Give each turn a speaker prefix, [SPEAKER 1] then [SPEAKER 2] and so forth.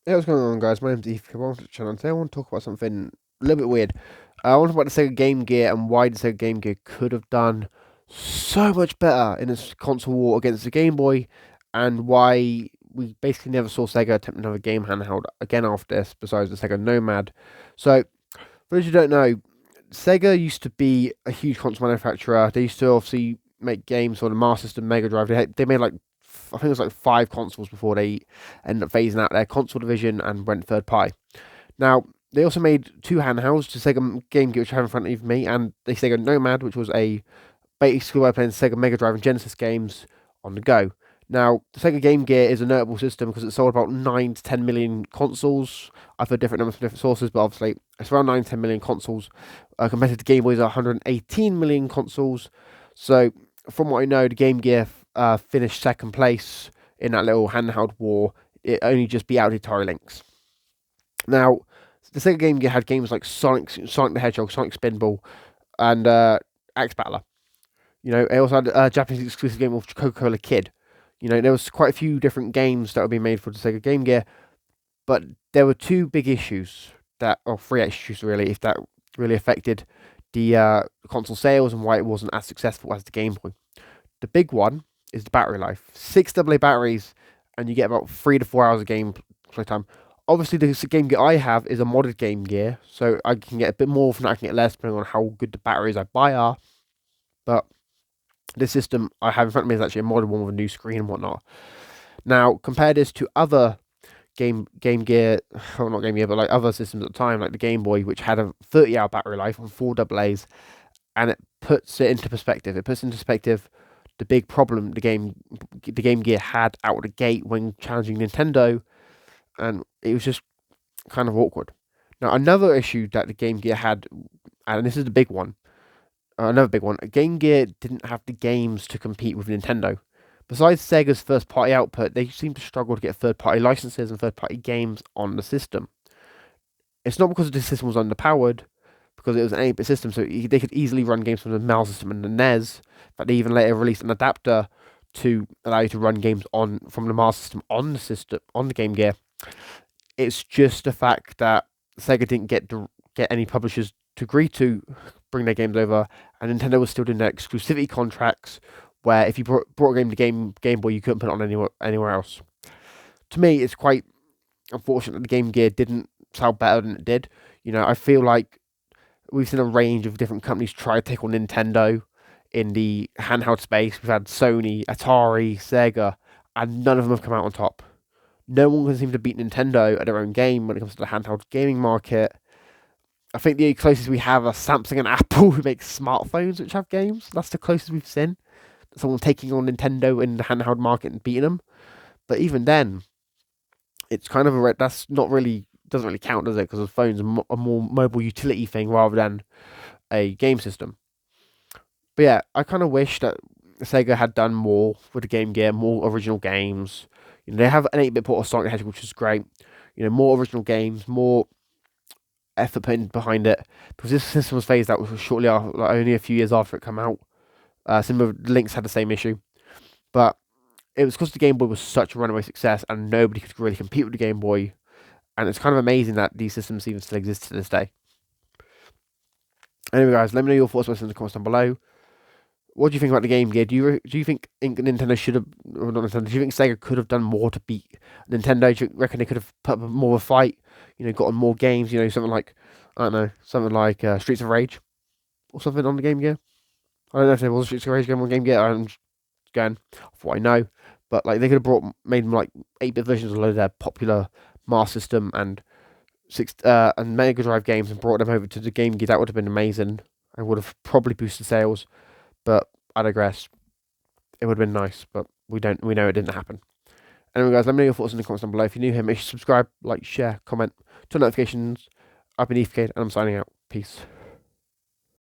[SPEAKER 1] Hey, what's going on, guys? My name's Ethan. Welcome to the channel. Today I want to talk about something a little bit weird. I want to talk about the Sega Game Gear and why the Sega Game Gear could have done so much better in its console war against the Game Boy, and why we basically never saw Sega attempt another game handheld again after this, besides the Sega Nomad. So, for those who don't know, Sega used to be a huge console manufacturer. They used to obviously make games for the Master System, Mega Drive. They made like I think it was like five consoles before they ended up phasing out their console division and went third party. Now they also made two handhelds, the Sega Game Gear, which I have in front of me, and the Sega Nomad, which was a basically way of playing Sega Mega Drive and Genesis games on the go. Now, the Sega Game Gear is a notable system because it sold about 9 to 10 million consoles. I've heard different numbers from different sources, but obviously it's around 9 to 10 million consoles. Compared to the Game Boy's 118 million consoles. So, from what I know, the Game Gear finished second place in that little handheld war. It only just beat out the Atari Lynx. Now, the Sega Game Gear had games like Sonic the Hedgehog, Sonic Spinball, and Axe Battler. It also had a Japanese exclusive game of Coca-Cola Kid. There was quite a few different games that were being made for the Sega Game Gear, but there were two big issues or three issues really, if that really affected the console sales and why it wasn't as successful as the Game Boy. The big one is the battery life. 6 AA batteries, and you get about 3 to 4 hours of game play time. Obviously, the Game Gear I have is a modded Game Gear, so I can get a bit more from that, I can get less, depending on how good the batteries I buy are. But this system I have in front of me is actually a modded one with a new screen and whatnot. Now, compare this to other Game Gear, well, not Game Gear, but like other systems at the time, like the Game Boy, which had a 30-hour battery life on 4 AA's, and it puts it into perspective. It puts into perspective the big problem the Game Gear had out of the gate when challenging Nintendo, and it was just kind of awkward. Now, another issue that the Game Gear had, and this is the big one, another big one, Game Gear didn't have the games to compete with Nintendo. Besides Sega's first party output, they seem to struggle to get third party licenses and third party games on the system. It's not because the system was underpowered, because it was an 8-bit system, so they could easily run games from the MAL system and the NES. But they even later released an adapter to allow you to run games from the MAL system on the Game Gear. It's just the fact that Sega didn't get any publishers to agree to bring their games over, and Nintendo was still doing their exclusivity contracts, where if you brought a game to Game Boy, you couldn't put it on anywhere else. To me, it's quite unfortunate that the Game Gear didn't sell better than it did. I feel like we've seen a range of different companies try to take on Nintendo in the handheld space. We've had Sony, Atari, Sega, and none of them have come out on top. No one can seem to beat Nintendo at their own game when it comes to the handheld gaming market. I think the closest we have are Samsung and Apple, who make smartphones which have games. That's the closest we've seen. Someone taking on Nintendo in the handheld market and beating them. But even then, it's kind of that's not really, doesn't really count, does it? Because the phone's a more mobile utility thing rather than a game system. But yeah, I kind of wish that Sega had done more with the Game Gear, more original games. They have an 8-bit port of Sonic the Hedgehog, which is great. More original games, more effort put in behind it. Because this system was phased out shortly after, like only a few years after it came out. Similar Lynx had the same issue, but it was because the Game Boy was such a runaway success, and nobody could really compete with the Game Boy. And it's kind of amazing that these systems even still exist to this day. Anyway, guys, let me know your thoughts in the comments down below. What do you think about the Game Gear? Do you think Nintendo should have, or not Nintendo? Do you think Sega could have done more to beat Nintendo? Do you reckon they could have put up more of a fight? Gotten more games. Something like, I don't know, something like Streets of Rage or something on the Game Gear. I don't know if there was a Streets of Rage game on Game Gear. I'm just going off what I know, but like they could have made them like 8-bit versions of a load of their popular Master System and Mega Drive games and brought them over to the Game Gear. That would have been amazing and would have probably boosted sales. But I digress. It would have been nice, but we know it didn't happen. Anyway, guys, let me know your thoughts in the comments down below. If you're new here, make sure to subscribe, like, share, comment, turn notifications. I've been Ethicade, and I'm signing out. Peace.